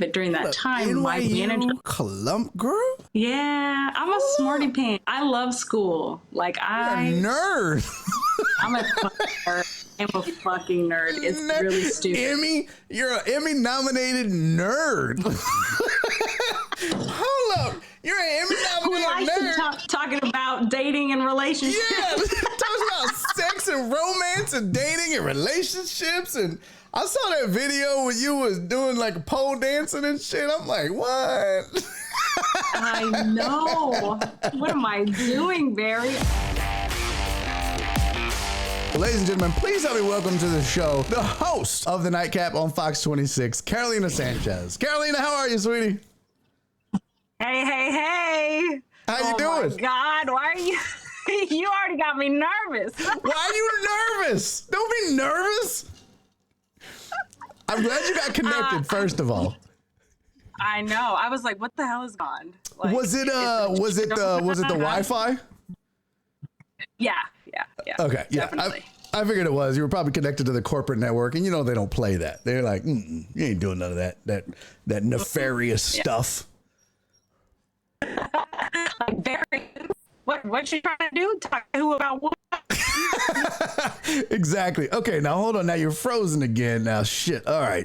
but during that time, my manager. Clump girl? Yeah, I'm a smarty pants. I love school. Like, You're a nerd. I'm a fucking nerd. I'm a fucking nerd. It's really stupid. You're an Emmy nominated nerd. Hold up. You're an Emmy nominated nerd. Talking about dating and relationships. Yeah, talking about sex and romance and dating and relationships. And I saw that video where you was doing like pole dancing and shit. I'm like, what? I know. What am I doing, Barry? Ladies and gentlemen, please help me welcome to the show the host of the Nightcap on Fox 26, Carolina Sanchez. Carolina, how are you, sweetie? Hey. How you doing? Oh my God, why are you? You already got me nervous. Why are you nervous? Don't be nervous. I'm glad you got connected, first of all. I know. I was like, what the hell is gone? Like, was it the Wi-Fi? Yeah. Okay, yeah. Definitely. I figured it was. You were probably connected to the corporate network, and you know they don't play that. They're like, you ain't doing none of that nefarious stuff. Barry, what you trying to do? Talk to who about what? Exactly. Okay, now hold on. Now you're frozen again. Now, shit. All right.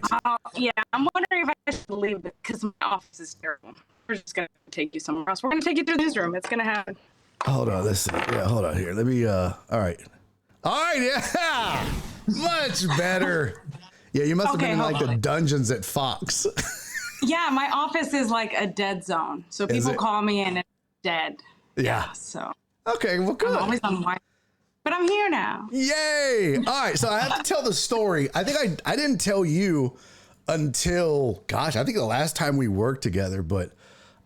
Yeah, I'm wondering if I should leave because my office is terrible. We're just gonna take you somewhere else. We're gonna take you through the newsroom. It's gonna happen. Hold on. Let's see. Yeah, hold on here. Let me. All right. Yeah. Much better. Yeah, you must have been in like the dungeons at Fox. Yeah, my office is like a dead zone. So people call me and it's dead. Yeah. So. Okay, well, good. I'm always on Wi-Fi. But I'm here now. Yay. All right, so I have to tell the story. I think I didn't tell you until, gosh, I think the last time we worked together, but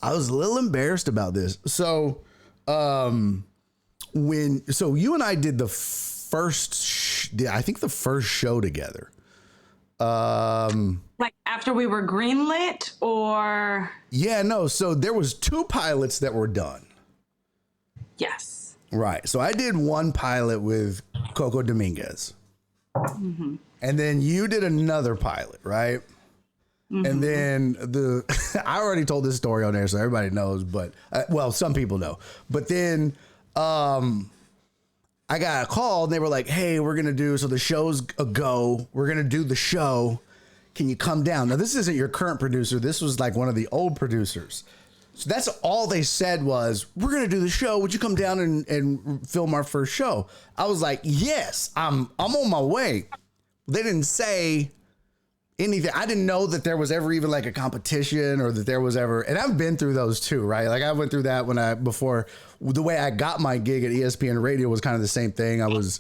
I was a little embarrassed about this. So, you and I did the first show together. Like after we were greenlit or? Yeah, no. So there was 2 pilots that were done. Yes. Right. So I did one pilot with Coco Dominguez. Mm-hmm. And then you did another pilot, right? Mm-hmm. And then I already told this story on there, so everybody knows, but some people know. But then I got a call and they were like, hey, so the show's a go. We're going to do the show. Can you come down? Now, this isn't your current producer. This was like one of the old producers. So that's all they said was, we're going to do the show. Would you come down and film our first show? I was like, yes, I'm on my way. They didn't say anything. I didn't know that there was ever even like a competition or that there was ever, and I've been through those too, right? Like I went through that before the way I got my gig at ESPN radio was kind of the same thing. I was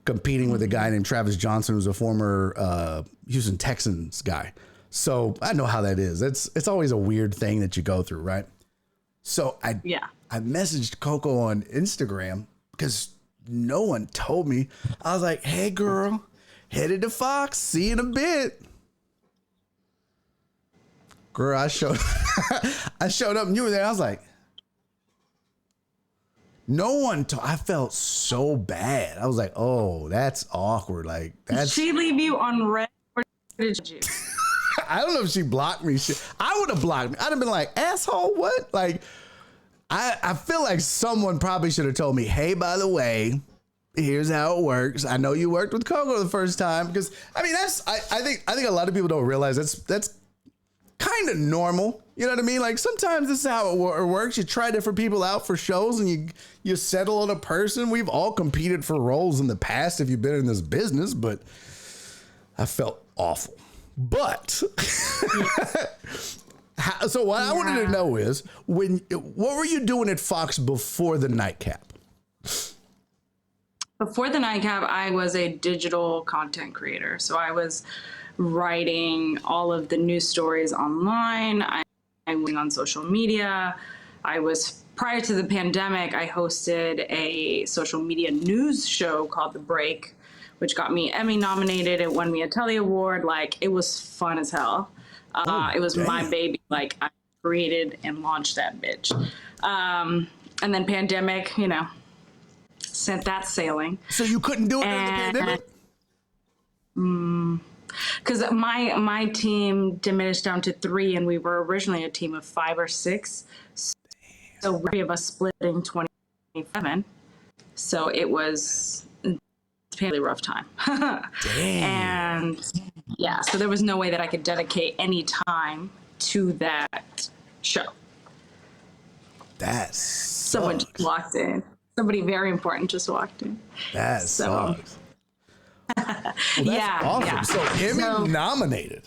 competing with a guy named Travis Johnson, who's a former Houston Texans guy. So I know how that is. It's always a weird thing that you go through, right? So I messaged Coco on Instagram because no one told me. I was like, hey girl, headed to Fox, see you in a bit. Girl, I showed up and you were there. I was like, no one I felt so bad. I was like, oh, that's awkward. Like, did she leave you on red or did you? I don't know if she blocked me. I would have blocked me. I'd have been like, asshole, what? Like, I feel like someone probably should have told me, hey, by the way, here's how it works. I know you worked with Coco the first time because I mean I think a lot of people don't realize that's kind of normal. You know what I mean? Like sometimes this is how it works. You try different people out for shows and you settle on a person. We've all competed for roles in the past if you've been in this business, but I felt awful. But so what I wanted to know is what were you doing at Fox before the Nightcap? Before the Nightcap, I was a digital content creator. So I was writing all of the news stories online. I was on social media. Prior to the pandemic, I hosted a social media news show called The Break, which got me Emmy nominated. It won me a Telly Award. Like, it was fun as hell. It was my baby. Like, I created and launched that bitch. And then pandemic, sent that sailing. So you couldn't do it during the pandemic? Because my team diminished down to 3, and we were originally a team of 5 or 6. So 3 of us splitting 27. So it was a really rough time. And yeah, so there was no way that I could dedicate any time to that show. That's Someone just walked in. Somebody very important just walked in. That sucks. Well, that's Yeah, awesome. yeah. So Emmy nominated.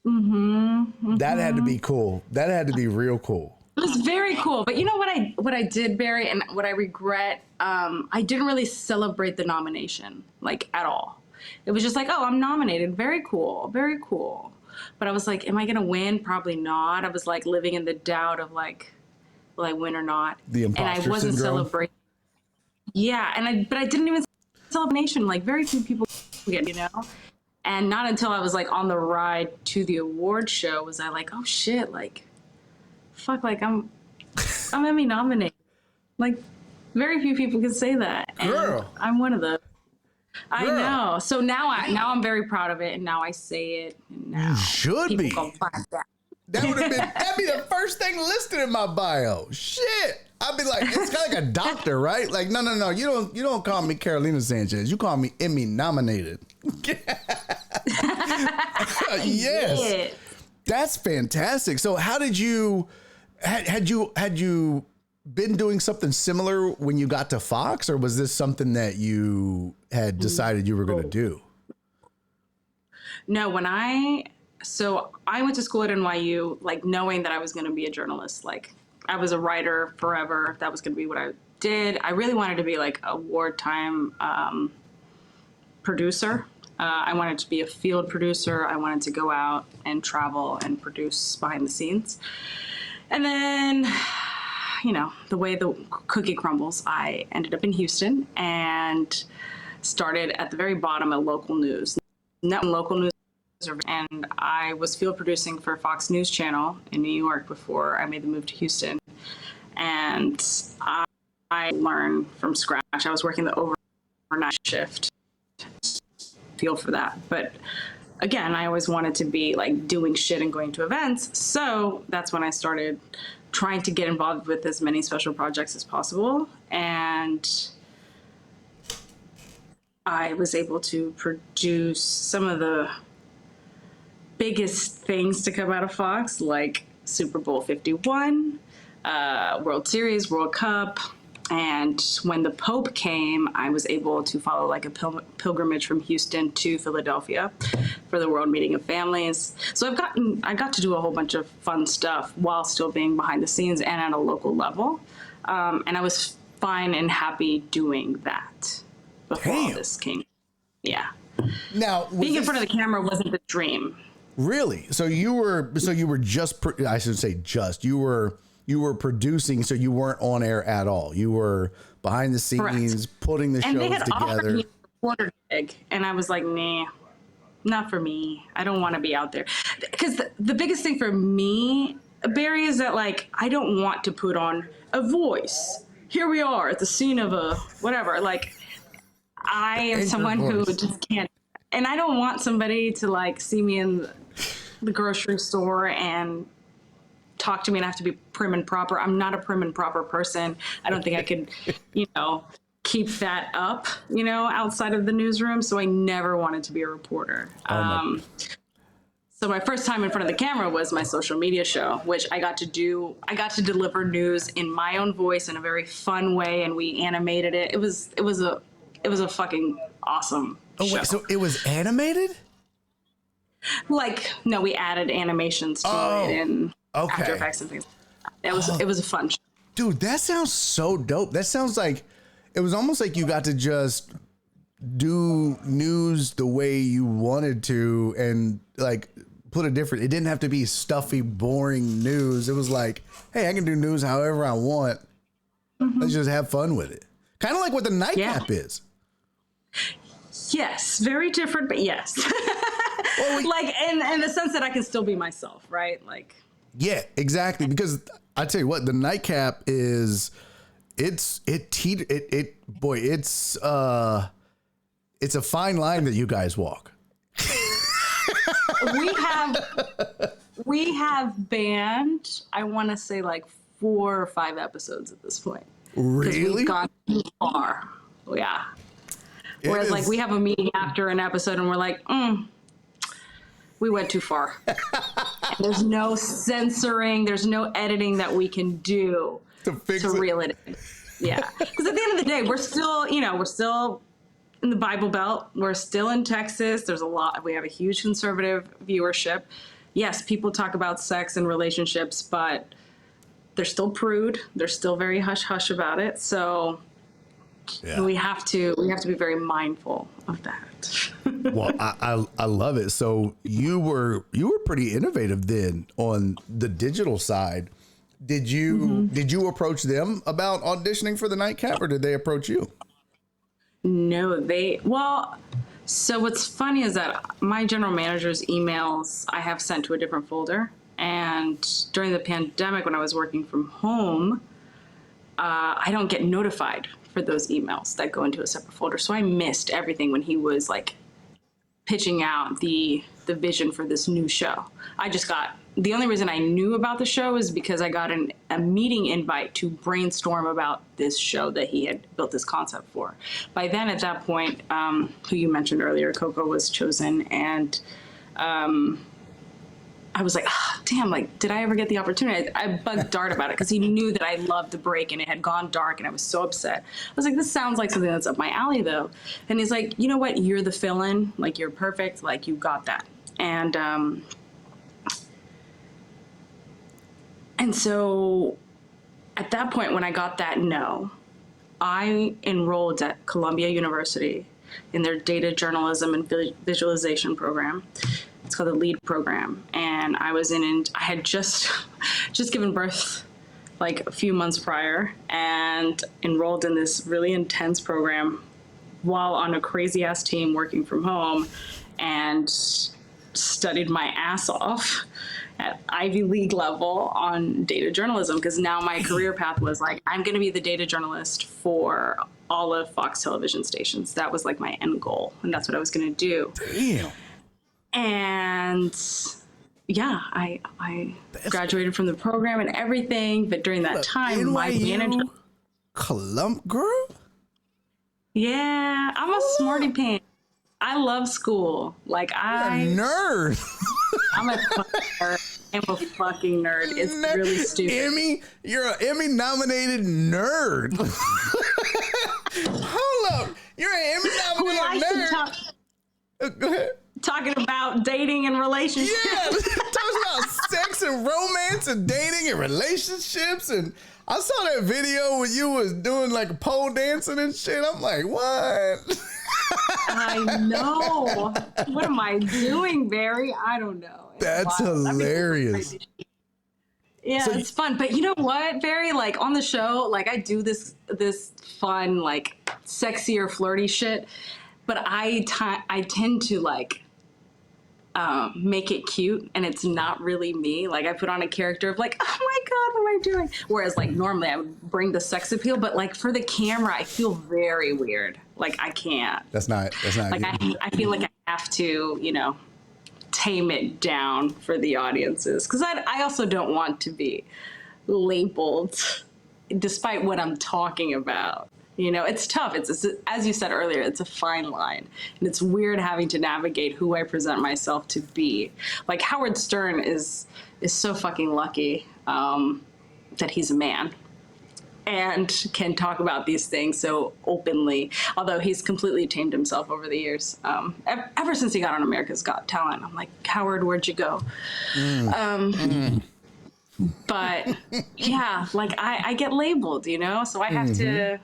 That had to be cool. That had to be real cool. It was very cool. But you know what I did, Barry, and what I regret, I didn't really celebrate the nomination, like, at all. It was just like, oh, I'm nominated. Very cool. Very cool. But I was like, am I going to win? Probably not. I was like living in the doubt of like, will I win or not? The imposter and I wasn't syndrome. Celebrating. Yeah, but I didn't even celebration. Like, very few people get, you know. And not until I was like on the ride to the award show was I like, oh shit, like, fuck, like I'm Emmy nominated. Like, very few people can say that, and Girl. I'm one of them. I Girl. know. So now I'm very proud of it, and now I say it. And now You should people be. gonna find that. That'd be the first thing listed in my bio. Shit. I'd be like, it's kind of like a doctor, right? Like, no. You don't call me Carolina Sanchez. You call me Emmy nominated. Yes. Yeah. That's fantastic. So how did you had you been doing something similar when you got to Fox, or was this something that you had decided you were going to do? No, so I went to school at NYU, like, knowing that I was going to be a journalist. Like, I was a writer forever. That was going to be what I did. I really wanted to be like a wartime producer. I wanted to be a field producer. I wanted to go out and travel and produce behind the scenes. And then, you know, the way the cookie crumbles, I ended up in Houston and started at the very bottom of local news. Local news. And I was field producing for Fox News Channel in New York before I made the move to Houston. And I learned from scratch. I was working the overnight shift, feel for that. But again, I always wanted to be like doing shit and going to events. So that's when I started trying to get involved with as many special projects as possible. And I was able to produce some of the biggest things to come out of Fox, like Super Bowl 51, World Series, World Cup. And when the Pope came, I was able to follow like a pilgrimage from Houston to Philadelphia for the World Meeting of Families. So I got to do a whole bunch of fun stuff while still being behind the scenes and at a local level. And I was fine and happy doing that before all this came. Yeah. Now, being in front of the camera wasn't the dream. Really? So you were just, I should say just, you were producing, so you weren't on air at all. You were behind the scenes, correct, putting the shows they had together. Offered me a reporter gig, and I was like, nah, not for me. I don't want to be out there. Because the biggest thing for me, Barry, is that like, I don't want to put on a voice. Here we are at the scene of a whatever. Like, I am someone who just can't. And I don't want somebody to like see me in the grocery store and talk to me and have to be prim and proper. I'm not a prim and proper person. I don't think I could, keep that up, outside of the newsroom. So I never wanted to be a reporter. So my first time in front of the camera was my social media show, which I got to do. I got to deliver news in my own voice in a very fun way, and we animated it. It was a fucking awesome show. Wait, so it was animated? Like, no, we added animations to it and After Effects and things. It was a fun show. Dude, that sounds so dope. That sounds like it was almost like you got to just do news the way you wanted to and like put it different. It didn't have to be stuffy, boring news. It was like, hey, I can do news however I want. Mm-hmm. Let's just have fun with it. Kind of like what the Nightcap is. Yes, very different, but yes. Well, like in the sense that I can still be myself, right? Like, yeah, exactly. Because I tell you what, the Nightcap is, it's a fine line that you guys walk. we have banned, I want to say like 4 or 5 episodes at this point. Really? We've gone too far. Yeah. Whereas like we have a meeting after an episode and we're like, we went too far. And there's no censoring, there's no editing that we can do to reel it in. Yeah. Because at the end of the day, we're still, we're still in the Bible Belt. We're still in Texas. We have a huge conservative viewership. Yes, people talk about sex and relationships, but they're still prude. They're still very hush hush about it. So we have to be very mindful of that. Well, I love it. So you were pretty innovative then on the digital side. Did you approach them about auditioning for the Nightcap, or did they approach you? No, so what's funny is that my general manager's emails I have sent to a different folder. And during the pandemic, when I was working from home, I don't get notified for those emails that go into a separate folder. So I missed everything when he was like pitching out the vision for this new show. The only reason I knew about the show is because I got a meeting invite to brainstorm about this show that he had built this concept for. By then, at that point, who you mentioned earlier, Coco was chosen, and I was like, damn, like, did I ever get the opportunity? I bugged Dart about it because he knew that I loved the break and it had gone dark and I was so upset. I was like, this sounds like something that's up my alley though. And he's like, you know what? You're the fill-in. Like, you're perfect. Like, you got that. And so at that point, when I got that no, I enrolled at Columbia University in their data journalism and visualization program. It's called the LEAD program. And I had just given birth like a few months prior and enrolled in this really intense program while on a crazy ass team working from home, and studied my ass off at Ivy League level on data journalism, because now my career path was like, I'm going to be the data journalist for all of Fox television stations. That was like my end goal, and that's what I was going to do. Damn. And yeah, I graduated from the program and everything, but during that time, my manager... Girl? Yeah, I'm a smarty pants. I love school. Like, You're a nerd. I'm a fucking nerd. It's really stupid. You're an Emmy nominated nerd. Hold up. You're an Emmy nominated nerd. Go ahead. Talking about dating and relationships. Yeah, talking about sex and romance and dating and relationships. And I saw that video where you was doing like pole dancing and shit. I'm like, what? I know. What am I doing, Barry? I don't know. That's hilarious. Yeah, so it's fun. But you know what, Barry? Like, on the show, like, I do this fun, like, sexier, flirty shit. But I tend to, like, make it cute, and it's not really me. Like, I put on a character of like, oh my God, what am I doing? Whereas like normally I would bring the sex appeal, but like for the camera, I feel very weird. Like, I can't. That's not like, I feel like I have to, tame it down for the audiences. Cause I also don't want to be labeled despite what I'm talking about. It's tough. It's as you said earlier, it's a fine line, and it's weird having to navigate who I present myself to be. Like, Howard Stern is so fucking lucky that he's a man and can talk about these things so openly, although he's completely tamed himself over the years. Ever since he got on America's Got Talent, I'm like, Howard, where'd you go? But yeah, like I get labeled, so I have to...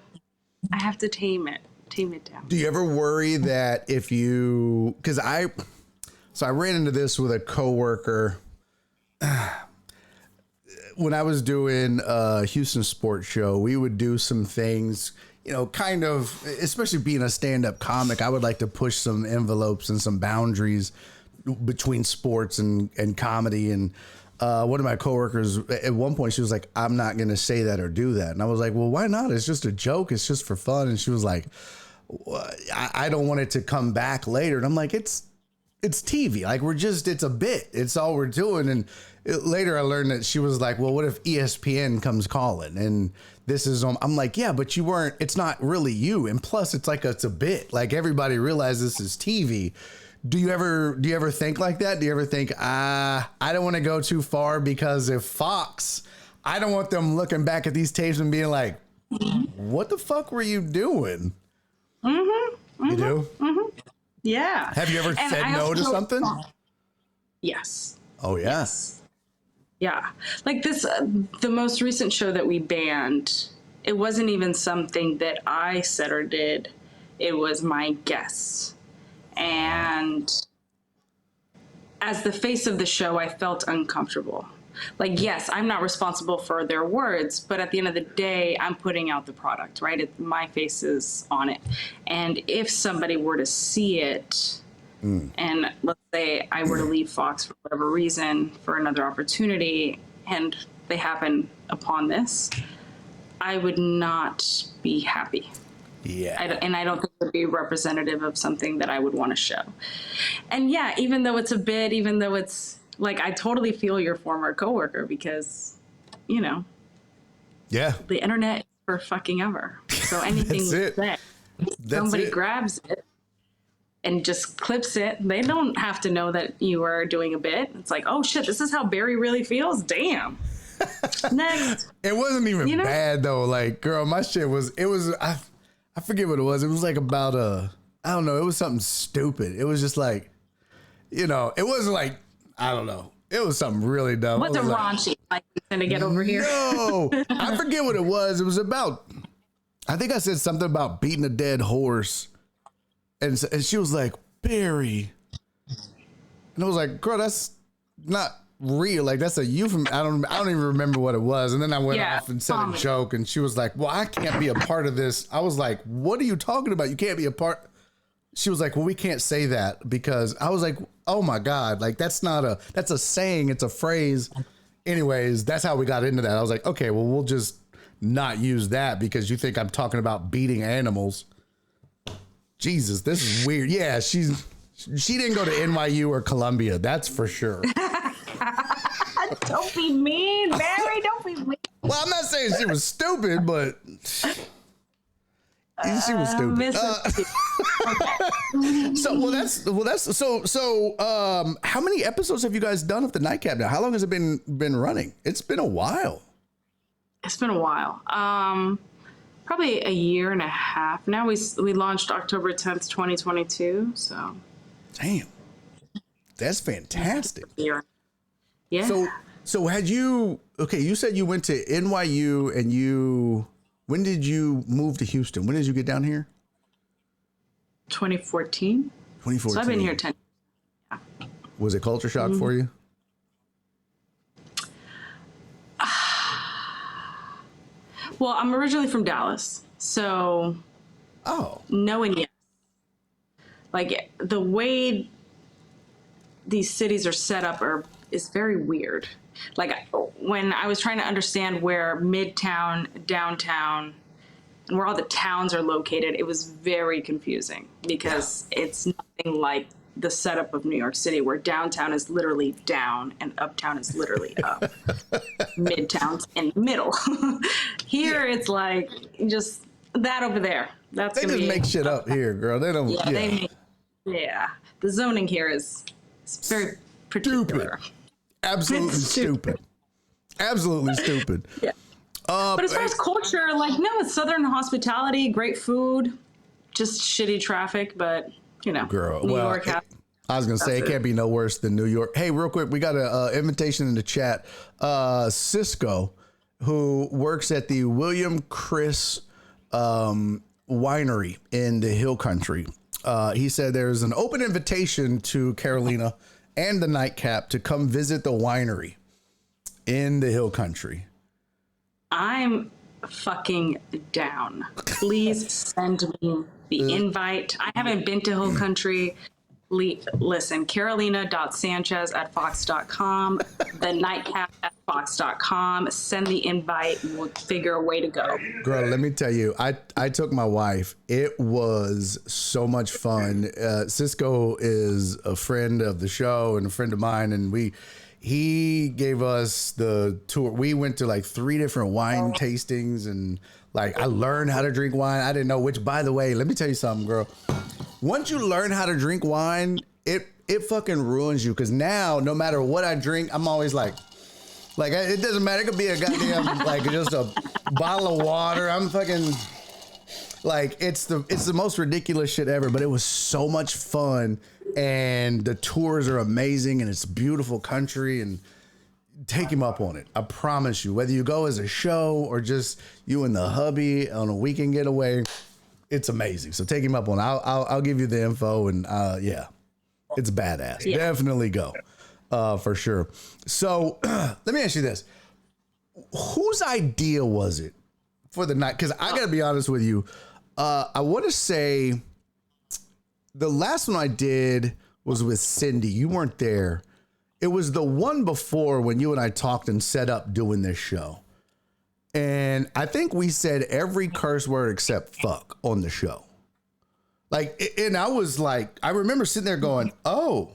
I have to tame it down. Do you ever worry that because I ran into this with a coworker when I was doing a Houston sports show. We would do some things, kind of, especially being a stand-up comic, I would like to push some envelopes and some boundaries between sports and comedy. And one of my coworkers at one point, she was like, I'm not going to say that or do that. And I was like, well, why not? It's just a joke. It's just for fun. And she was like, I don't want it to come back later. And I'm like, it's it's TV. Like it's a bit. It's all we're doing. And later I learned that she was like, well, what if ESPN comes calling and this is I'm like, yeah, but you weren't. It's not really you. And plus, it's like it's a bit. Like everybody realizes this is TV. Do you ever think like that? Do you ever think, I don't want to go too far because if Fox, I don't want them looking back at these tapes and being like, what the fuck were you doing? You do? Yeah. Have you ever said no to something? Yes. Oh, yeah. Yes. Yeah. Like this, the most recent show that we banned, it wasn't even something that I said or did. It was my guests. And as the face of the show, I felt uncomfortable. Like, yes, I'm not responsible for their words, but at the end of the day, I'm putting out the product, right? My face is on it. And if somebody were to see it, and let's say I were to leave Fox for whatever reason for another opportunity, and they happen upon this, I would not be happy. Yeah. And I don't think it would be representative of something that I would want to show. And yeah, even though it's a bit, even though it's like, I totally feel your former coworker because, you know, Yeah. the internet is for fucking ever. So anything you say, somebody grabs it and just clips it. They don't have to know that you are doing a bit. It's like, oh shit, this is how Barry really feels. Damn. Next. It wasn't even bad though. Like, girl, my shit was, I forget what it was. It was like about I don't know. It was something stupid. It was just like, you know, it wasn't like, I don't know. It was something really dumb. What's a raunchy? Like, to get over here? No, I forget what it was. It was about, I think I said something about beating a dead horse. And she was like, Barry. And I was like, girl, that's not real. Like, that's a euphemism. I don't even remember what it was. And then I went off and said a joke, and she was like, well, I can't be a part of this. I was like, what are you talking about? You can't be a part. She was like, well, we can't say that, because I was like, oh my God, like that's a saying. It's a phrase. Anyways, that's how we got into that. I was like, okay, well, we'll just not use that because you think I'm talking about beating animals. Jesus, this is weird. Yeah, she didn't go to NYU or Columbia. That's for sure. Don't be mean, Barry. Don't be mean. Well, I'm not saying she was stupid, but she was stupid. How many episodes have you guys done of the Nightcap now? How long has it been running? It's been a while. It's been a while. Probably a year and a half. Now we launched October 10th, 2022. So. Damn. That's fantastic. Yeah. So had you, you said you went to NYU and when did you move to Houston? When did you get down here? 2014. 2014. So I've been here 10 years. Yeah. Was it culture shock for you? Well, I'm originally from Dallas. So knowing yes. Like the way these cities are set up is very weird. Like when I was trying to understand where Midtown, downtown, and where all the towns are located, it was very confusing because it's nothing like the setup of New York City, where downtown is literally down and uptown is literally up. Midtown's in the middle. Here it's like just that over there. They just make shit up here, girl. They don't. Yeah, the zoning here is very particular. Stupid. Absolutely stupid. Absolutely stupid. Yeah. But as far as culture, like, no, it's Southern hospitality, great food, just shitty traffic, but, you know, girl, New York has. I was going to say, it can't be no worse than New York. Hey, real quick, we got an invitation in the chat. Cisco, who works at the William Chris Winery in the Hill Country. He said there's an open invitation to Carolina and the Nightcap to come visit the winery in the Hill Country. I'm fucking down. Please send me the invite. I haven't been to Hill Country. Listen, Carolina.Sanchez@fox.com, the Nightcap@fox.com. Send the invite. We'll figure a way to go. Girl, let me tell you, I took my wife. It was so much fun. Cisco is a friend of the show and a friend of mine, and he gave us the tour. We went to like 3 different wine tastings, and like I learned how to drink wine. I didn't know which, by the way, let me tell you something, girl. Once you learn how to drink wine, it fucking ruins you. Cause now, no matter what I drink, I'm always like it doesn't matter. It could be a goddamn like just a bottle of water. I'm fucking like it's the most ridiculous shit ever. But it was so much fun, and the tours are amazing, and it's a beautiful country. And take him up on it. I promise you. Whether you go as a show or just you and the hubby on a weekend getaway. It's amazing. So take him up on it. I'll give you the info, and yeah, it's badass. Yeah. Definitely go for sure. So let me ask you this. Whose idea was it for the night? Because I got to be honest with you. I want to say the last one I did was with Cindy. You weren't there. It was the one before when you and I talked and set up doing this show. And I think we said every curse word except fuck on the show. Like, and I was like, I remember sitting there going, oh,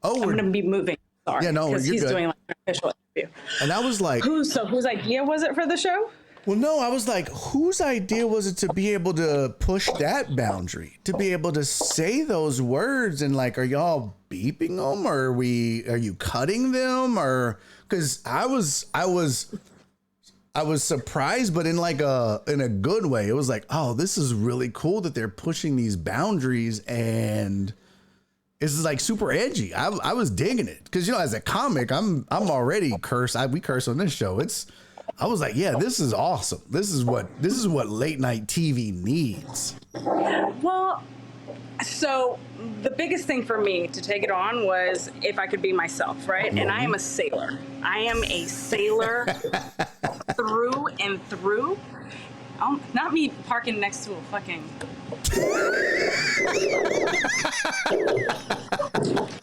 I'm going to be moving. Sorry. Yeah, no, because he's good. doing like an official interview. And I was like, whose idea was it for the show? Well, no, I was like, whose idea was it to be able to push that boundary, to be able to say those words? And like, are y'all beeping them, or are you cutting them? Or because I was surprised, but in a good way. It was like, oh, this is really cool that they're pushing these boundaries, and it's like super edgy. I was digging it because, you know, as a comic, I'm already cursed. We curse on this show. I was like, yeah, this is awesome. This is what late night TV needs. Well, so the biggest thing for me to take it on was if I could be myself, right? Mm-hmm. And I am a sailor. I am a sailor through and through. Not me parking next to a fucking...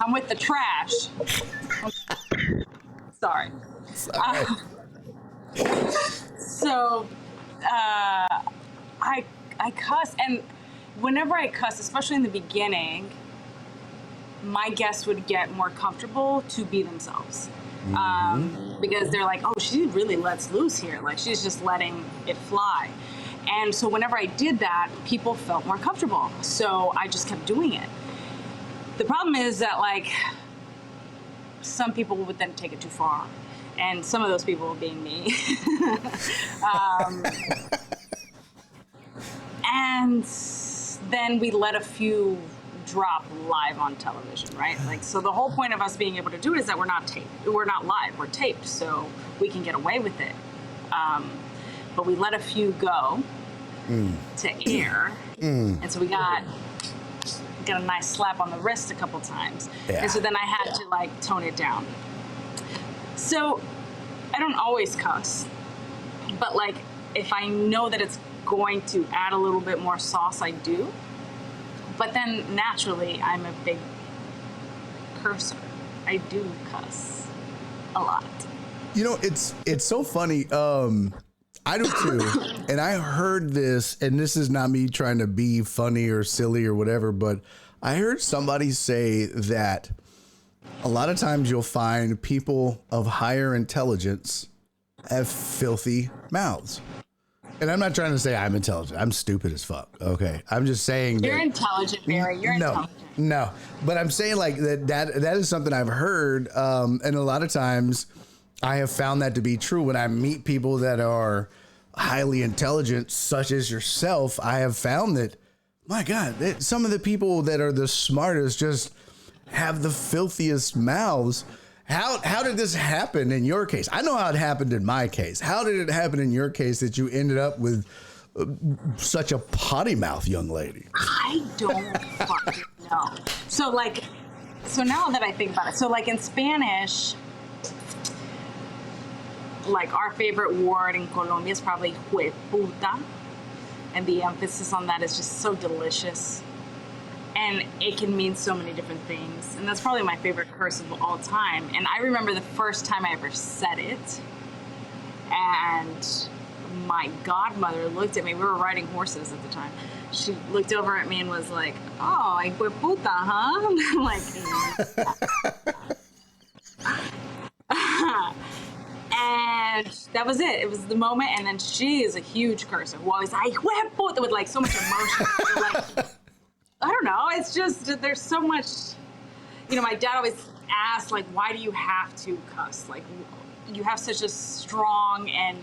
I'm with the trash. Sorry. So I cuss, and whenever I cuss, especially in the beginning, my guests would get more comfortable to be themselves. Because they're like, oh, she really lets loose here. Like, she's just letting it fly. And so whenever I did that, people felt more comfortable. So I just kept doing it. The problem is that, like, some people would then take it too far. And some of those people being me. And then we let a few drop live on television, right? Like, so the whole point of us being able to do it is that we're not live, we're taped, so we can get away with it. But we let a few go to air, and so we got a nice slap on the wrist a couple times. Yeah. And so then I had to like tone it down. So I don't always cuss, but like if I know that it's going to add a little bit more sauce, I do. But then naturally, I'm a big cursor. I do cuss a lot. You know, it's so funny. I do too. And I heard this, and this is not me trying to be funny or silly or whatever, but I heard somebody say that a lot of times you'll find people of higher intelligence have filthy mouths. And I'm not trying to say I'm intelligent. I'm stupid as fuck. Okay. I'm just saying you're intelligent, Barry. You're intelligent. No. But I'm saying like that is something I've heard. And a lot of times I have found that to be true when I meet people that are highly intelligent, such as yourself. I have found that, my God, some of the people that are the smartest just have the filthiest mouths. How did this happen in your case? I know how it happened in my case. How did it happen in your case that you ended up with such a potty mouth young lady? I don't fucking know. So now that I think about it, so like in Spanish, like our favorite word in Colombia is probably hueputa, and the emphasis on that is just so delicious. And it can mean so many different things. And that's probably my favorite curse of all time. And I remember the first time I ever said it. And my godmother looked at me. We were riding horses at the time. She looked over at me and was like, "Oh, puta, huh?" I'm like, and that was it. It was the moment. And then she is a huge cursor who always like, puta, with like so much emotion. So, like, I don't know. It's just, there's so much, my dad always asked, like, why do you have to cuss? Like, you have such a strong and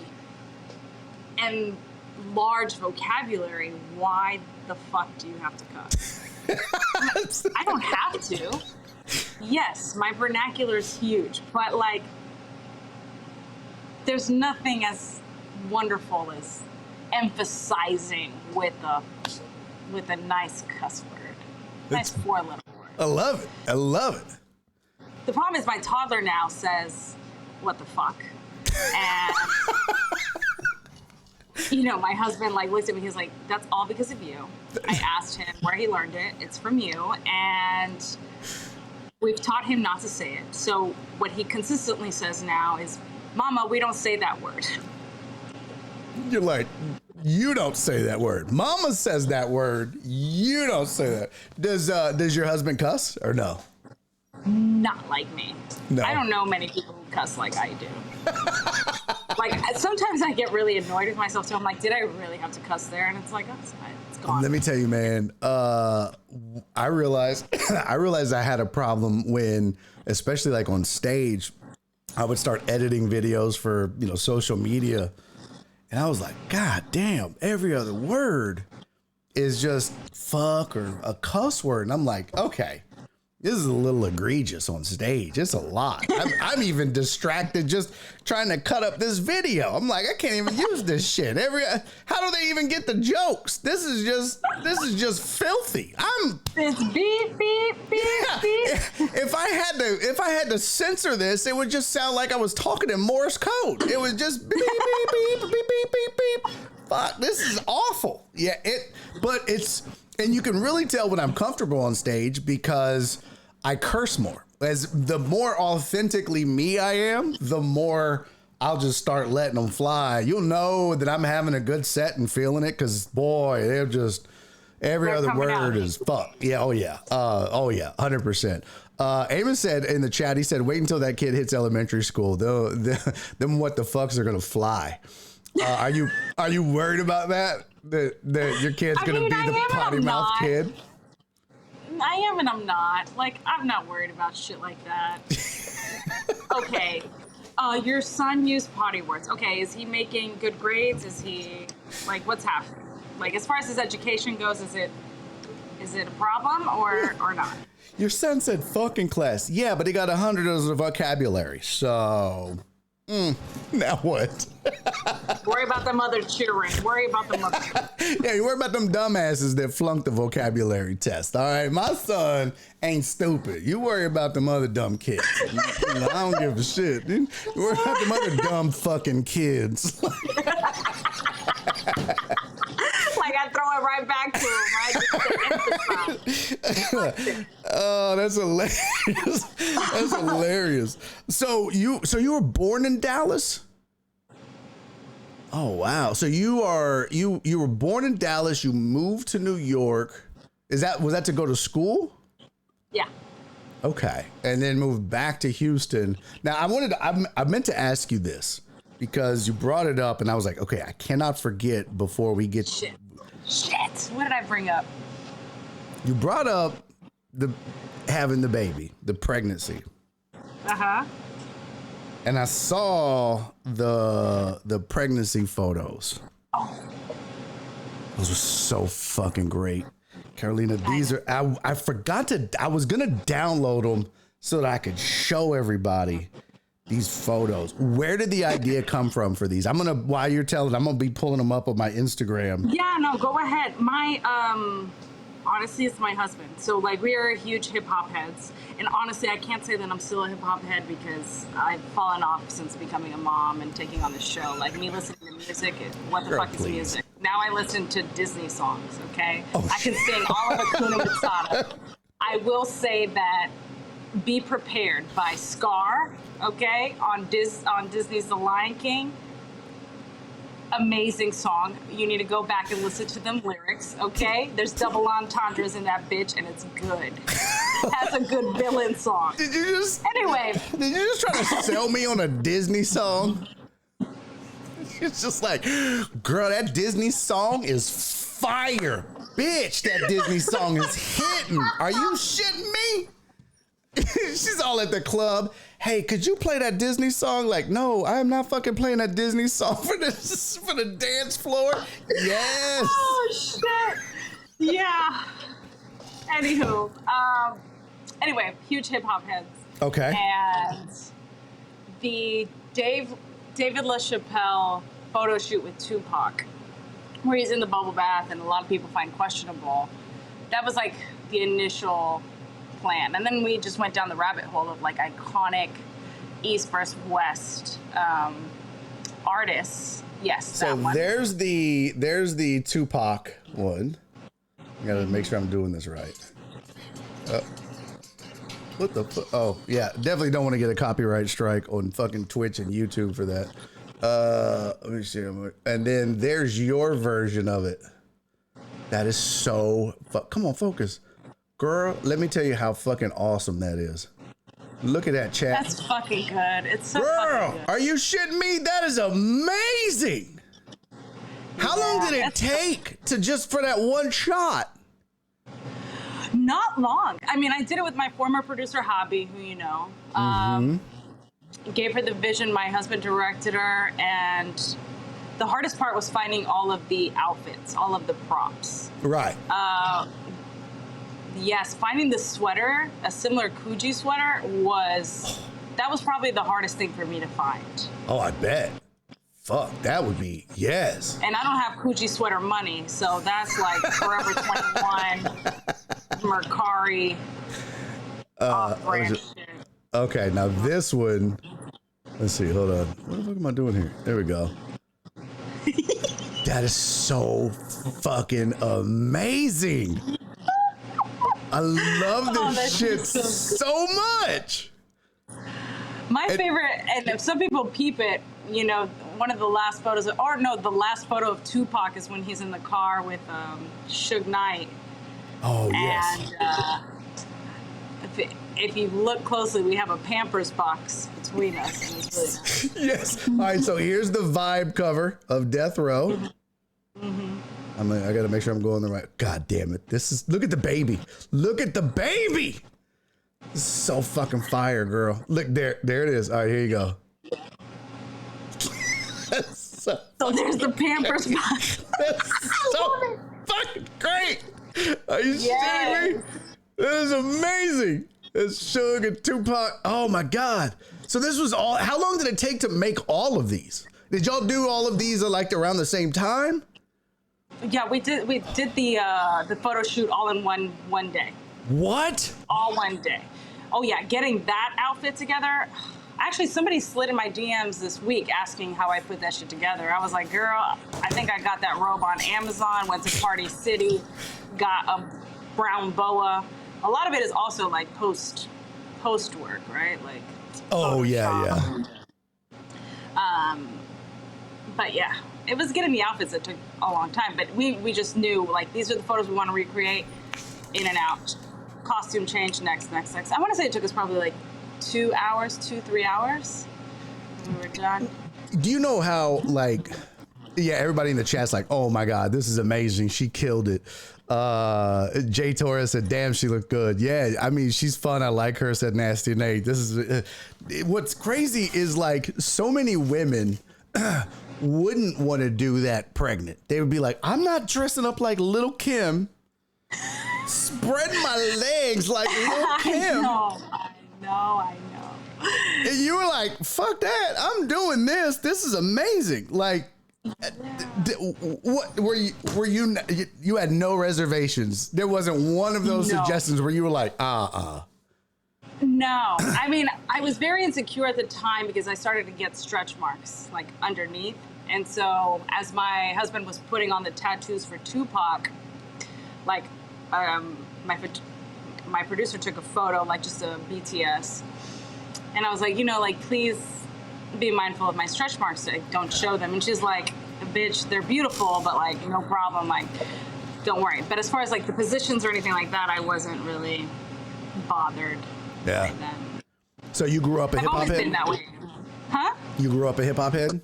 large vocabulary. Why the fuck do you have to cuss? I don't have to. Yes, my vernacular is huge, but like, there's nothing as wonderful as emphasizing with a nice cuss word. Nice four-letter word. I love it. I love it. The problem is my toddler now says, "What the fuck?" And my husband like looks at me, he's like, "That's all because of you." I asked him where he learned it. It's from you. And we've taught him not to say it. So what he consistently says now is, "Mama, we don't say that word." You're like, you don't say that word. Mama says that word. You don't say that. Does your husband cuss or no? Not like me. No. I don't know many people who cuss like I do. Like, sometimes I get really annoyed with myself, so I'm like, did I really have to cuss there? And it's like, oh, it's gone. Let me tell you, man, I realized I had a problem when, especially like on stage, I would start editing videos for, social media. And I was like, God damn, every other word is just fuck or a cuss word. And I'm like, okay, this is a little egregious on stage. It's a lot. I'm even distracted just trying to cut up this video. I'm like, I can't even use this shit. How do they even get the jokes? This is just filthy. It's beep, beep, beep, yeah, beep. If I had to censor this, it would just sound like I was talking in Morse code. It was just beep, beep, beep, beep, beep, beep, beep. Fuck, this is awful. Yeah, and you can really tell when I'm comfortable on stage because I curse more. As the more authentically me I am, the more I'll just start letting them fly. You'll know that I'm having a good set and feeling it because, boy, every other word is fuck. Yeah, oh yeah, 100%. Amos said in the chat, he said, wait until that kid hits elementary school. Them what the fucks are gonna fly. Are you worried about that? That your kid's gonna be the potty mouth kid? I am and I'm not. Like, I'm not worried about shit like that. Okay. Your son used potty words. Okay, is he making good grades? Is he, like, what's happening? Like, as far as his education goes, is it a problem or not? Your son said fuck in class. Yeah, but he got 100 of the vocabulary. So, now what? Worry about them other children. Worry about them other. Yeah, you worry about them dumbasses that flunked the vocabulary test. All right, my son ain't stupid. You worry about them other dumb kids. I don't give a shit. Dude. You worry about them other dumb fucking kids. Like, I throw it right back to him, right? Just to emphasize. Oh, that's hilarious. That's hilarious. So you were born in Dallas? Oh wow. So you were born in Dallas, you moved to New York. Was that to go to school? Yeah. Okay. And then moved back to Houston. Now I meant to ask you this because you brought it up and I was like, okay, I cannot forget before we get Shit. What did I bring up? You brought up having the baby, the pregnancy. Uh-huh. And I saw the pregnancy photos. Oh. Those were so fucking great. Carolina, these are, I forgot I was going to download them so that I could show everybody these photos. Where did the idea come from for these? While you're telling, I'm going to be pulling them up on my Instagram. Yeah, no, go ahead. Honestly, it's my husband. So, like, we are huge hip-hop heads. And honestly, I can't say that I'm still a hip-hop head because I've fallen off since becoming a mom and taking on this show. Like, me listening to music, what the fuck is music? Now I listen to Disney songs, okay? I can sing all of Hakuna Matata. I will say that Be Prepared by Scar, okay, on Disney's The Lion King. Amazing song. You need to go back and listen to them lyrics, okay? There's double entendres in that bitch, and it's good. Has a good villain song. Did you just try to sell me on a Disney song? It's just like, girl, that Disney song is fire. Bitch, that Disney song is hitting. Are you shitting me? She's all at the club. Hey, could you play that Disney song? Like, no, I am not fucking playing that Disney song for the dance floor. Yes. Oh, shit. Yeah. Anywho, anyway, huge hip hop heads. Okay. And the David LaChapelle photo shoot with Tupac, where he's in the bubble bath and a lot of people find questionable. That was like the initial plan. And then we just went down the rabbit hole of like iconic East versus West artists. Yes, so that one. there's the Tupac one. I gotta make sure I'm doing this right. What the fuck? Oh, yeah. Definitely don't want to get a copyright strike on fucking Twitch and YouTube for that. Let me see. And then there's your version of it. That is so... Come on, focus. Girl, let me tell you how fucking awesome that is. Look at that chat. That's fucking good. It's so Girl, fucking good. are you shitting me? That is amazing. How long did it take to just for that one shot? Not long. I mean, I did it with my former producer, Hobby, who you know. Gave her the vision. My husband directed her, and the hardest part was finding all of the outfits, all of the props. Right. Yes, finding the sweater, a similar Coogee sweater, was probably the hardest thing for me to find. Oh, I bet. Fuck, that would be, yes. And I don't have Coogee sweater money, so that's like Forever 21, Mercari, off-brand shit. Okay, now this one, let's see, hold on. What the fuck am I doing here? There we go. That is so fucking amazing. I love this shit so much. My favorite, and if some people peep it, you know, one of the last photos, the last photo of Tupac is when he's in the car with Suge Knight. Oh, yes. And if you look closely, we have a Pampers box between us. And it's really nice. Yes. All right, so here's the vibe cover of Death Row. I gotta make sure I'm going the right. God damn it! Look at the baby. Look at the baby. This is so fucking fire, girl. Look there it is. All right, here you go. So there's the Pampers box. That's so fucking great. Are you kidding me? This is amazing. It's Suge and Tupac. Oh my God. So this was all. How long did it take to make all of these? Did y'all do all of these like around the same time? Yeah, we did the photo shoot all in one day. What? All one day. Oh yeah, getting that outfit together. Actually, somebody slid in my DMs this week asking how I put that shit together. I was like, girl, I think I got that robe on Amazon, went to Party City, got a brown boa. A lot of it is also like post work, right? Like. Oh yeah. But yeah, it was getting the outfits that took a long time. But we just knew, like, these are the photos we want to recreate, in and out. Costume change, next. I want to say it took us probably like 3 hours when we were done. Do you know how, like, yeah, everybody in the chat's like, oh my God, this is amazing. She killed it. Jay Torres said, damn, she looked good. Yeah, I mean, she's fun. I like her, said Nasty Nate. This is, what's crazy is like so many women wouldn't want to do that pregnant. They would be like, I'm not dressing up like Little Kim, spreading my legs like Little Kim. I know. And you were like, fuck that. I'm doing this. This is amazing. Like, what were you had no reservations? There wasn't one of those suggestions where you were like, No, I mean, I was very insecure at the time because I started to get stretch marks like underneath, And so as my husband was putting on the tattoos for Tupac, like my producer took a photo, like just a BTS. And I was like, like, please be mindful of my stretch marks. Like, don't show them. And she's like, bitch, they're beautiful, but like, no problem. Like, don't worry. But as far as like the positions or anything like that, I wasn't really bothered by them. So you grew up a hip hop head? I've always been that way. Huh? You grew up a hip hop head?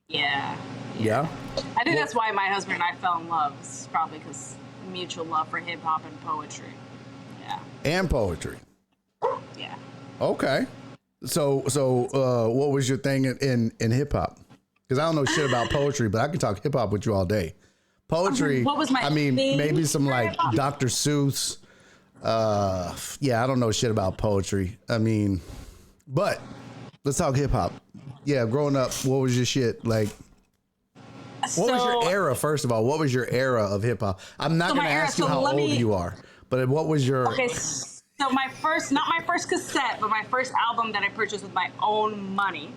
Yeah. I think that's why my husband and I fell in love. It's probably because mutual love for hip hop and poetry. Yeah. And poetry. Yeah. Okay. So what was your thing in hip hop? Because I don't know shit about poetry, but I can talk hip hop with you all day. Poetry. What was my thing maybe some like Dr. Seuss. I don't know shit about poetry. But let's talk hip hop. Yeah, growing up, what was your shit like? What was your era, first of all? What was your era of hip hop? I'm not going to ask you how old you are, but what was your... Okay, so not my first cassette, but my first album that I purchased with my own money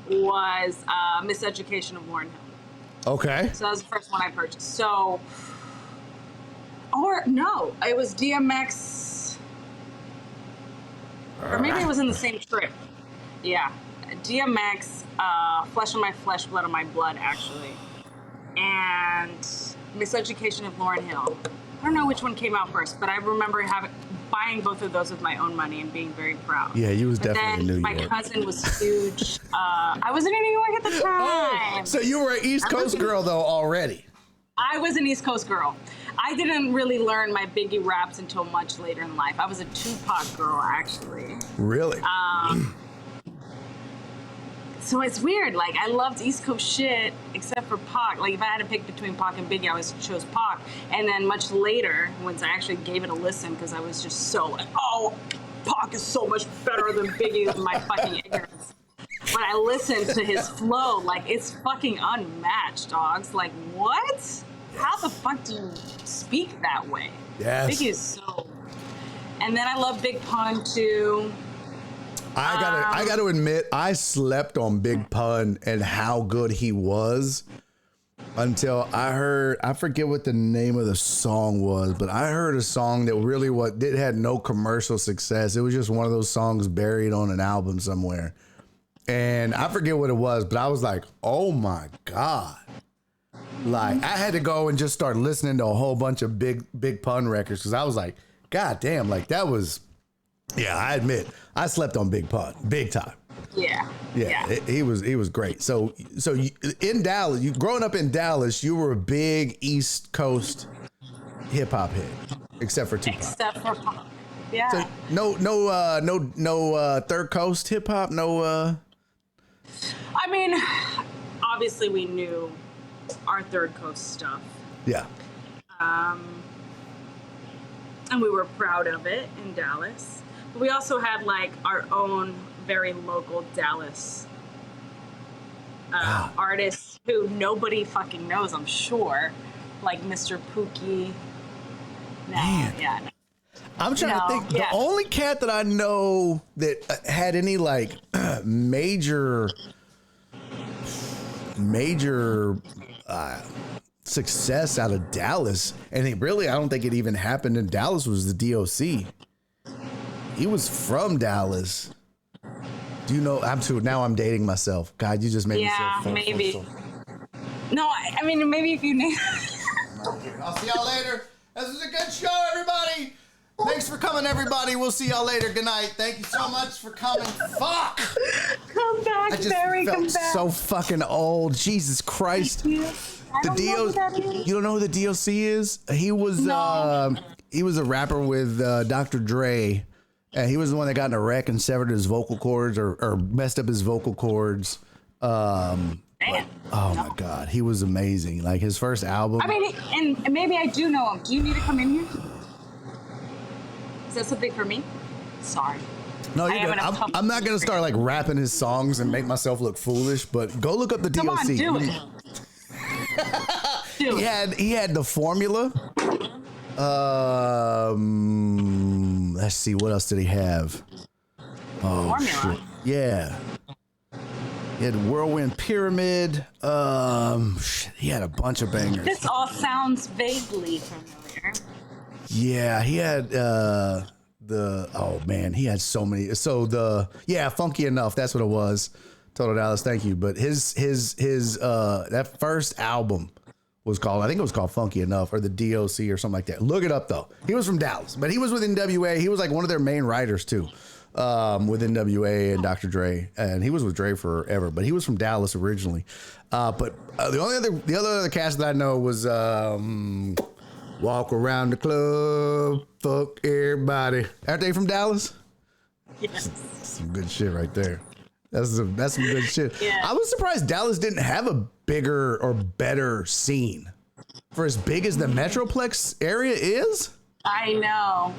was Miseducation of Lauryn Hill. Okay. So that was the first one I purchased. So, or no, it was DMX, or maybe it was in the same trip. Yeah. DMX, Flesh on My Flesh, Blood on My Blood, actually. And Miseducation of Lauryn Hill. I don't know which one came out first, but I remember buying both of those with my own money and being very proud. Yeah, you was definitely in New York. My cousin was huge. I wasn't in New York at the time. Oh, so you were an East Coast girl, though, already. I was an East Coast girl. I didn't really learn my Biggie raps until much later in life. I was a Tupac girl, actually. Really? So it's weird. Like, I loved East Coast shit, except for Pac. Like, if I had to pick between Pac and Biggie, I always chose Pac. And then much later, once I actually gave it a listen, because I was just so like, oh, Pac is so much better than Biggie in my fucking ignorance. When I listened to his flow, like, it's fucking unmatched, dogs. Like, what? How the fuck do you speak that way? Yes. Biggie is so... And then I love Big Pun, too. I gotta admit, I slept on Big Pun and how good he was until I forget what the name of the song was, but I heard a song that really had no commercial success. It was just one of those songs buried on an album somewhere. And I forget what it was, but I was like, oh my God. Like, I had to go and just start listening to a whole bunch of Big Pun records because I was like, God damn, like that was... Yeah, I admit, I slept on Big Pun, big time. Yeah. He was great. So you, in Dallas, growing up in Dallas, you were a big East Coast hip hop head, except for Tupac. Except for Pac. Yeah. So no Third Coast hip hop, no. I mean, obviously we knew our Third Coast stuff. Yeah. And we were proud of it in Dallas. But we also had like our own very local Dallas artists who nobody fucking knows, I'm sure. Like Mr. Pookie. Man. Yeah. I'm trying to think. The only cat that I know that had any like major success out of Dallas, and I don't think it even happened in Dallas, was the DOC. He was from Dallas. Do you know? Now I'm dating myself. God, you just made me so maybe. No, I mean, maybe if you name. I'll see y'all later. This was a good show, everybody. Thanks for coming, everybody. We'll see y'all later. Good night. Thank you so much for coming. Fuck. Come back, I just Barry. felt Come back. so fucking old. Jesus Christ. Thank you. I don't know who that is. You don't know who the DOC is? He was a rapper with Dr. Dre. And he was the one that got in a wreck and severed his vocal cords or messed up his vocal cords. My God, he was amazing. Like his first album. I mean, and maybe I do know him. Do you need to come in here? Is that something for me? Sorry. No, you're good. I'm not gonna start like rapping his songs and make myself look foolish. But go look up the DOC. Come on, do it. He had the Formula. Let's see, what else did he have? Oh, Formula. shit. Yeah. He had Whirlwind Pyramid. Shit, he had a bunch of bangers. This all sounds vaguely familiar. Yeah, he had he had so many. So Funky Enough, that's what it was. Total Dallas, thank you. But his that first album was called, I think it was called Funky Enough, or the DOC or something like that. Look it up though. He was from Dallas, but he was with NWA. He was like one of their main writers too, with NWA and Dr. Dre, and he was with Dre forever. But he was from Dallas originally. But the other cast that I know was Walk Around the Club, Fuck Everybody. Aren't they from Dallas? Yes. Some good shit right there. That's some good shit. Yeah. I was surprised Dallas didn't have a bigger or better scene for as big as the Metroplex area is. I know,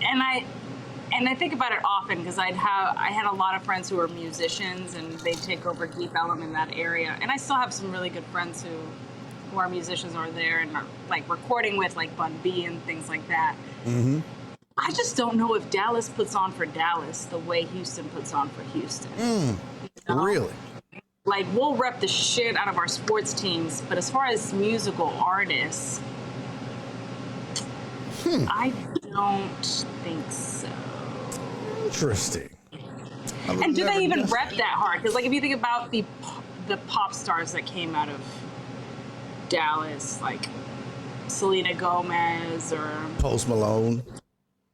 and I think about it often because I had a lot of friends who were musicians and they take over Geek Elm in that area, and I still have some really good friends who are musicians or are there and are like recording with like Bun B and things like that. Mm-hmm. I just don't know if Dallas puts on for Dallas the way Houston puts on for Houston. You know? Really? Like, we'll rep the shit out of our sports teams, but as far as musical artists, I don't think so. Interesting. And do they even rep that hard? Because, like, if you think about the pop stars that came out of Dallas, like Selena Gomez or Post Malone,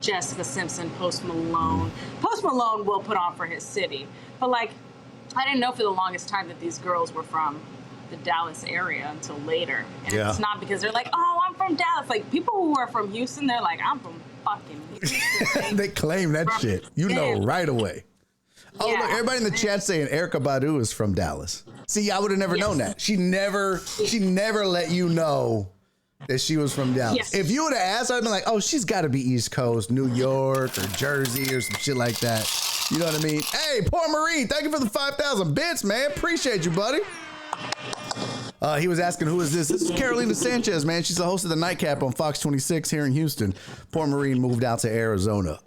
Jessica Simpson, Post Malone. Post Malone will put on for his city. But, like, I didn't know for the longest time that these girls were from the Dallas area until later. And it's not because they're like, oh, I'm from Dallas. Like, people who are from Houston, they're like, I'm from fucking Houston. they claim that shit. You know right away. Oh, look, everybody in the chat saying Erykah Badu is from Dallas. See, I would have never known that. She never let you know that she was from Dallas. Yes. If you would have asked, I'd been like, oh, she's got to be East Coast, New York or Jersey or some shit like that. You know what I mean? Hey, poor Marie, thank you for the 5,000 bits, man. Appreciate you, buddy. He was asking, who is this? This is Carolina Sanchez, man. She's the host of the Nightcap on Fox 26 here in Houston. Poor Marie moved out to Arizona.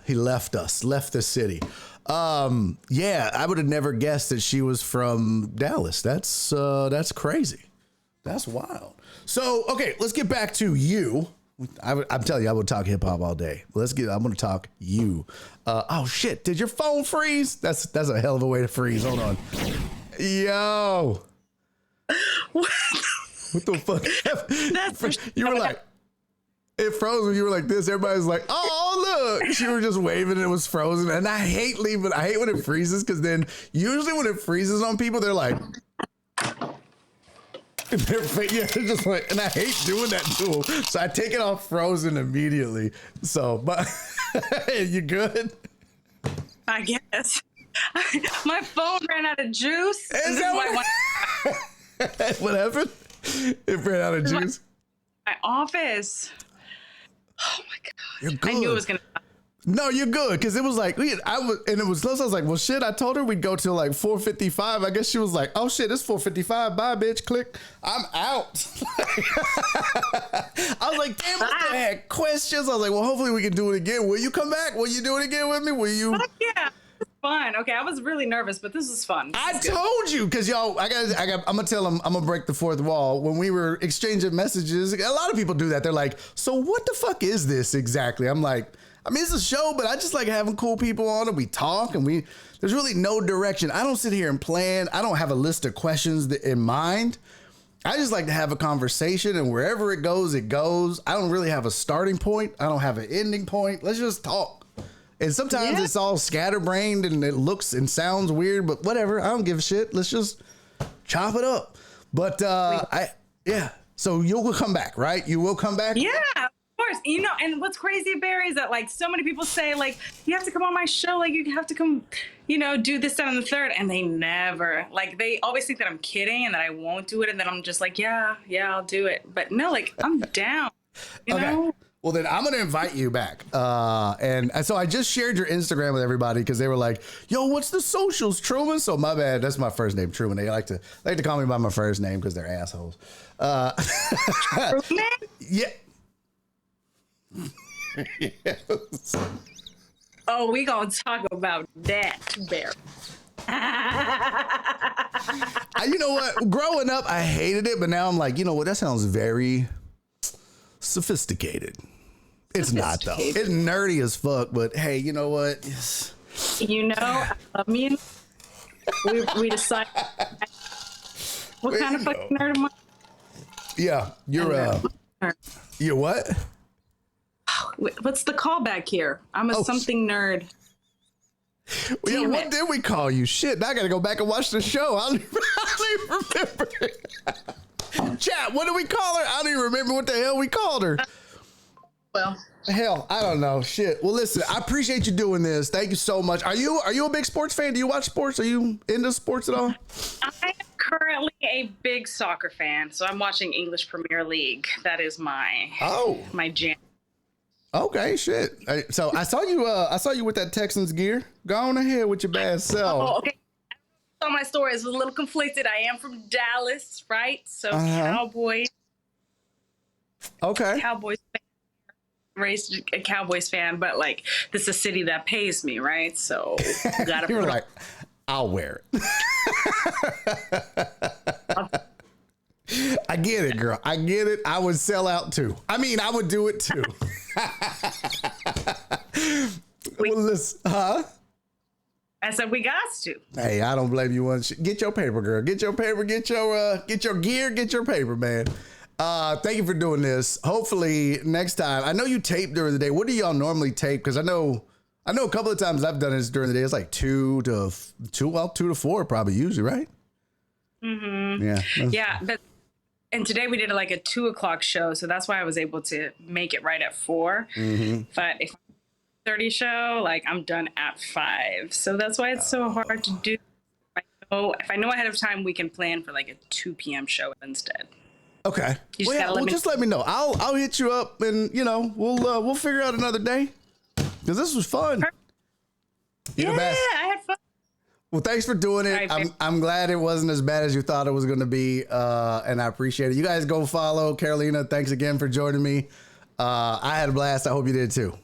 He left the city. I would have never guessed that she was from Dallas. That's crazy. That's wild. So, okay, let's get back to you. I'm telling you, I would talk hip hop all day. I'm going to talk you. Oh shit. Did your phone freeze? That's a hell of a way to freeze. Hold on. Yo. What the fuck? You were like, it froze when you were like this. Everybody's like, oh, look. You were just waving and it was frozen. And I hate when it freezes because then usually when it freezes on people, they're like, they're just like, and I hate doing that to them. So I take it off frozen immediately. So, but you good? I guess. My phone ran out of juice. Is that what happened? It ran out of juice. My office. Oh my god! You're good. I knew it was gonna. No, you're good because it was like and it was close. I was like, well, shit. I told her we'd go till like 4:55. I guess she was like, oh shit, it's 4:55. Bye, bitch. Click. I'm out. I was like, damn, I still had questions. I was like, well, hopefully we can do it again. Will you come back? Will you do it again with me? Will you? Fuck yeah. Fun. Okay, I was really nervous, but this is fun. I told you because y'all. I'm gonna tell them. I'm gonna break the fourth wall. When we were exchanging messages, a lot of people do that. They're like, "So what the fuck is this exactly?" I'm like, I mean, it's a show, but I just like having cool people on and we talk and there's really no direction. I don't sit here and plan. I don't have a list of questions in mind. I just like to have a conversation and wherever it goes, it goes. I don't really have a starting point. I don't have an ending point. Let's just talk. And sometimes it's all scatterbrained and it looks and sounds weird, but whatever. I don't give a shit. Let's just chop it up. But so you will come back, right? You will come back? Yeah. Of course, you know, and what's crazy, Barry, is that like so many people say like you have to come on my show, like you have to come, you know, do this, that, and the third, and they never, like they always think that I'm kidding and that I won't do it, and then I'm just like, yeah, I'll do it, but no, like I'm down, you know. Well, then I'm going to invite you back. And so I just shared your Instagram with everybody because they were like, yo, what's the socials, Truman? So my bad. That's my first name, Truman. They like to call me by my first name because they're assholes. Truman? Yeah. Yes. Oh, we gonna talk about that, Barry. You know what? Growing up, I hated it, but now I'm like, you know what? That sounds very sophisticated. It's not though. It's nerdy as fuck, but hey, you know what? Yes. You know, I love me. We decided what kind of fucking nerd am I? Yeah, you're what? What's the callback here? I'm a something nerd. Well, yeah, what did we call you? Shit, now I gotta go back and watch the show. I don't even remember. Chat, what did we call her? I don't even remember what the hell we called her. Well, hell, I don't know. Shit. Well, listen, I appreciate you doing this. Thank you so much. Are you a big sports fan? Do you watch sports? Are you into sports at all? I am currently a big soccer fan, so I'm watching English Premier League. That is my jam. Okay, shit. So I saw you with that Texans gear. Go on ahead with your bad self. Oh, okay. So my story is a little conflicted. I am from Dallas, right? So Cowboys. Okay. Cowboys fan. Raised a Cowboys fan, but like this is a city that pays me, right? So gotta. You're like, I'll wear it. I get it, girl. I get it. I would sell out too. I mean, I would do it too. Well, listen, I said we got to. Hey, I don't blame you one. Get your paper, girl. Get your paper. Get your gear. Get your paper, man. Thank you for doing this. Hopefully next time. I know you tape during the day. What do y'all normally tape? Because I know a couple of times I've done this during the day. It's like 2 to 4 probably usually, right? Mm-hmm. Yeah. Yeah, and today we did like a 2:00 show, so that's why I was able to make it right at 4. Mm-hmm. But if 30 show, like I'm done at 5, so that's why it's so hard to do. If I know ahead of time, we can plan for like a 2 p.m. show instead. Okay. Just let me know. I'll hit you up, and we'll figure out another day because this was fun. Yeah, I had fun. Well, thanks for doing it. I'm glad it wasn't as bad as you thought it was going to be, and I appreciate it. You guys go follow Carolina. Thanks again for joining me. I had a blast. I hope you did too.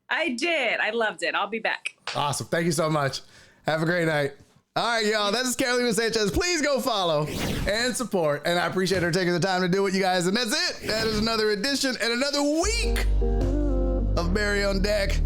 I did. I loved it. I'll be back. Awesome. Thank you so much. Have a great night. All right, y'all. This is Carolina Sanchez. Please go follow and support, and I appreciate her taking the time to do it, you guys. And that's it. That is another edition and another week of Barry on Deck.